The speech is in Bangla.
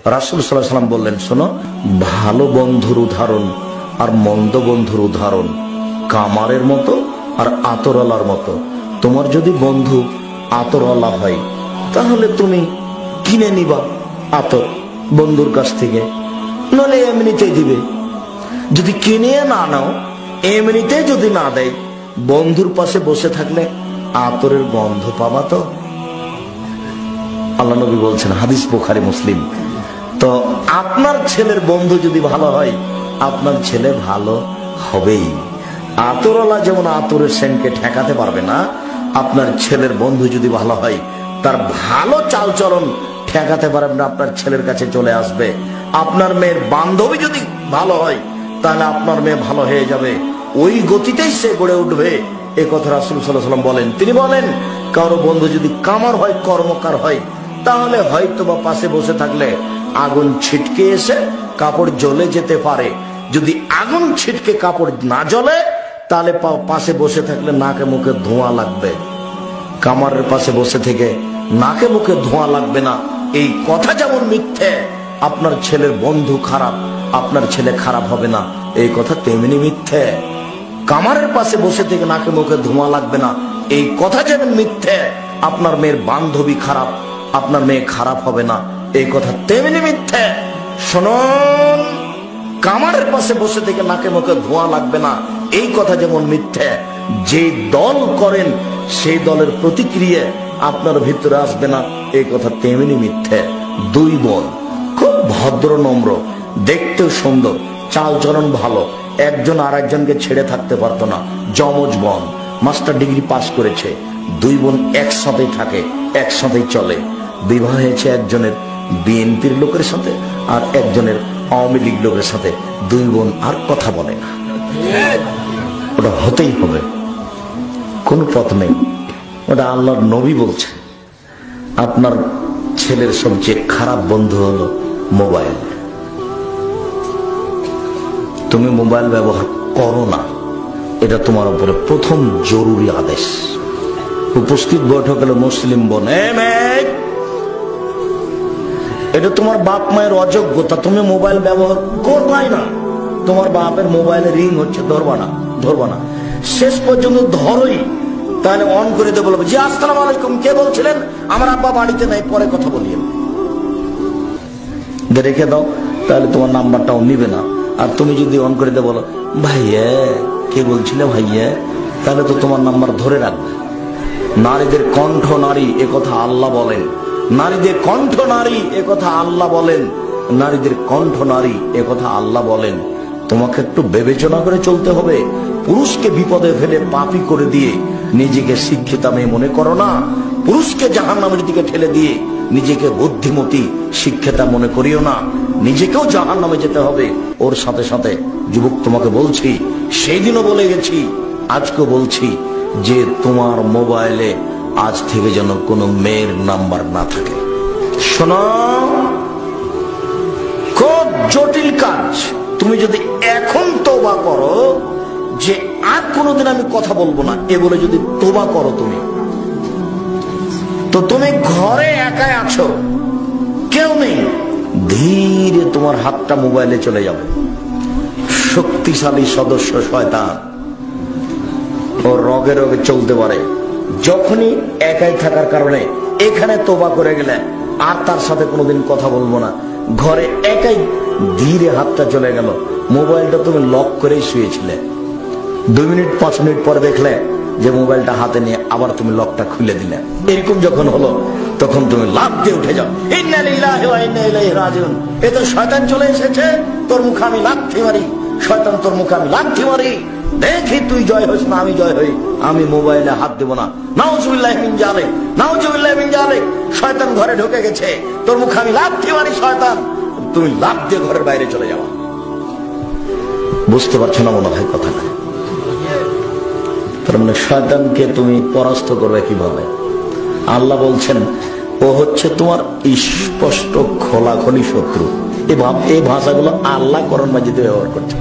রাসূল সাল্লাল্লাহু আলাইহি ওয়াসাল্লাম বললেন, শোনো, ভালো বন্ধুর উদাহরণ আর মন্দ বন্ধুর উদাহরণ কামারের মতো আর আতরওয়ালার মতো। তোমার যদি বন্ধু আতরওয়ালা হয় তাহলে তুমি কিনে নিবা আতর বন্ধুর কাছ থেকে, নলে এমনিতেই দিবে। যদি কিনে না নাও, এমনিতে যদি না দেয়, বন্ধুর পাশে বসে থাকলে আতরের গন্ধ পাবা তো। আল্লাহ নবী বলছেন, হাদিস বুখারী মুসলিম। তো আপনার ছেলের বন্ধু যদি ভালো হয়, আপনার ছেলে ভালো হবেই। আতরওয়ালা যেমন আতরের সেন্টকে ঠেকাতে পারবে না, আপনার ছেলের বন্ধু যদি ভালো হয়, তার ভালো চালচলন ঠেকাতে পারবে না, আপনার ছেলের কাছে চলে আসবে। আপনার মেয়ের বান্ধবী যদি ভালো হয়, তাহলে আপনার মেয়ে ভালো হয়ে যাবে, ওই গতিতেই সে গড়ে উঠবে। এ কথা রাসূল সাল্লাল্লাহু আলাইহি ওয়াসাল্লাম বলেন। তিনি বলেন, কারো বন্ধু যদি কামার হয়, কর্মকার হয়, তাহলে হয়তো বা পাশে বসে থাকলে আগুন ছিটকে এসে কাপড় জ্বলে যেতে পারে। যদি আগুন ছিটকে কাপড় না জ্বলে, তাহলে পাশে বসে থাকলে নাকে মুখে ধোঁয়া লাগবে। কামারের পাশে বসে থেকে নাকে মুখে ধোঁয়া লাগবে না, এই কথা যেমন মিথ্যে, আপনার ছেলের বন্ধু খারাপ, আপনার ছেলে খারাপ হবে না, এই কথা তেমনি মিথ্যে। কামারের পাশে বসে থেকে নাকে মুখে ধোঁয়া লাগবে না, এই কথা যেমন মিথ্যে। আপনার মেয়ের বান্ধবী খারাপ, আপনার মেয়ে খারাপ হবে না, এই কথা তেমনি মিথ্যে। শুনুন, কামারের পাশে বসে থেকে নাকে মুখে ধোঁয়া লাগবে না, এই কথা যেমন মিথ্যে। যে দল করেন সেই দলের প্রতিক্রিয়া আপনার ভিতরে আসবে না, এই কথা তেমনি মিথ্যে। দুই বোন খুব ভদ্র নম্র, দেখতেও সুন্দর, চালচলন ভালো, একজন আর একজনকে ছেড়ে থাকতে পারতো না। যমজ বোন, মাস্টার ডিগ্রি পাস করেছে, দুই বোন একসাথেই থাকে, একসাথেই চলে। বিবাহ হয়েছে একজনের বিএনপির লোকের সাথে আর একজনের আওয়ামী লীগ লোকের সাথে, দুই বোন আর কথা বলে না। ওটা হতেই হবে, কোনো পথ নেই। ওটা আল্লাহর নবী বলছে। আপনার ছেলের সবচেয়ে খারাপ বন্ধু হলো মোবাইল। তুমি মোবাইল ব্যবহার করো না, এটা তোমার উপরে প্রথম জরুরি আদেশ। উপস্থিত বৈঠক হলো মুসলিম বোন, এটা তোমার বাপ মায়ের অযোগ্যতা, তুমি মোবাইল ব্যবহার করবাই না। তোমার বাপের মোবাইলে রিং হচ্ছে, ধরবা না, ধরবা না, শেষ পর্যন্ত ধরোই, তাহলে অন করে দিয়ে বলবো, জি আসসালামু আলাইকুম, কে বলছিলেন? আমার আব্বা বাড়িতে নাই, পরে কথা বলিয়েন, রেখে দাও, তাহলে তোমার নাম্বারটাও নিবে না। আর তুমি যদি অন করে দিয়ে বলো, ভাইয়া কে বলছিলে ভাইয়া, তাহলে তো তোমার নাম্বার ধরে রাখবে। নারীদের কণ্ঠ নারী, এ কথা আল্লাহ বলেন। নারীদের কণ্ঠ নারী, এ কথা আল্লাহ বলেন। নারীদের কণ্ঠ নারী, এ কথা আল্লাহ বলেন। তোমাকে একটু বিবেচনা করে চলতে হবে। পুরুষকে বিপদে ফেলে পাপী করে দিয়ে নিজেকে শিক্ষিতা মেয়ে মনে করো না। পুরুষকে জাহান্নামের দিকে ঠেলে দিয়ে নিজেকে বুদ্ধিমতী শিক্ষিতা মনে করিও না। নিজেকেও জাহান্নামে যেতে হবে ওর সাথে সাথে। যুবক, তোমাকে বলছি, সেই দিনও বলে গেছি, আজকে বলছি, যে তোমার মোবাইলে আজ থেকে যেন কোনো মেয়ের নাম্বার না থাকে। শোনো, খুব জটিল কাজ। তুমি যদি এখন তওবা করো যে আর কোনোদিন আমি কথা বলবো না, এ বলে যদি তওবা করো তুমি, তো তুমি ঘরে একাই আছো, কেউ নেই, ধীরে তোমার হাতটা মোবাইলে চলে যাবে। শক্তিশালী সদস্য শয়তান, ও রগে রগে চলতে পারে। যখনই একাই থাকার কারণে এখানে তওবা করে গেলে আর তার সাথে কোনোদিন কথা বলবো না, ঘরে একাই ধীরে হাতটা চলে গেল, মোবাইলটা তুমি লক করেই শুয়েছিলে, 2 মিনিট 5 মিনিট পরে দেখলে যে মোবাইলটা হাতে নিয়ে আবার তুমি লকটা খুলে দিলে। এরকম যখন হলো তখন তুমি লাফ দিয়ে উঠে যাও, ইন্না লিল্লাহি ওয়া ইন্না ইলাইহি রাজিউন। এ তো শয়তান চলে এসেছে, তোর মুখে আমি লাথি মারি, শয়তান তোর মুখে আমি লাথি মারি, দেখি তুই জয় হইস না আমি জয় হই, আমি মোবাইলে হাত দেব না। নাউজুবিল্লাহি মিন যালিক, নাউজুবিল্লাহি মিন যালিক। শয়তান ঘরে ঢুকে গেছে, তোর মুখে আমি লাথি মারি, শয়তান তুমি লাফ দিয়ে ঘরের বাইরে চলে যাও। বুঝতে পারছো না মনে হয় কথাটা? তার মানে শয়তানকে তুমি পরাস্ত করবে কিভাবে? আল্লাহ বলছেন ও হচ্ছে তোমার স্পষ্ট খোলাখলি শত্রু। এই ভাষাগুলো আল্লাহ কোরআন মাজিদে ব্যবহার করছে।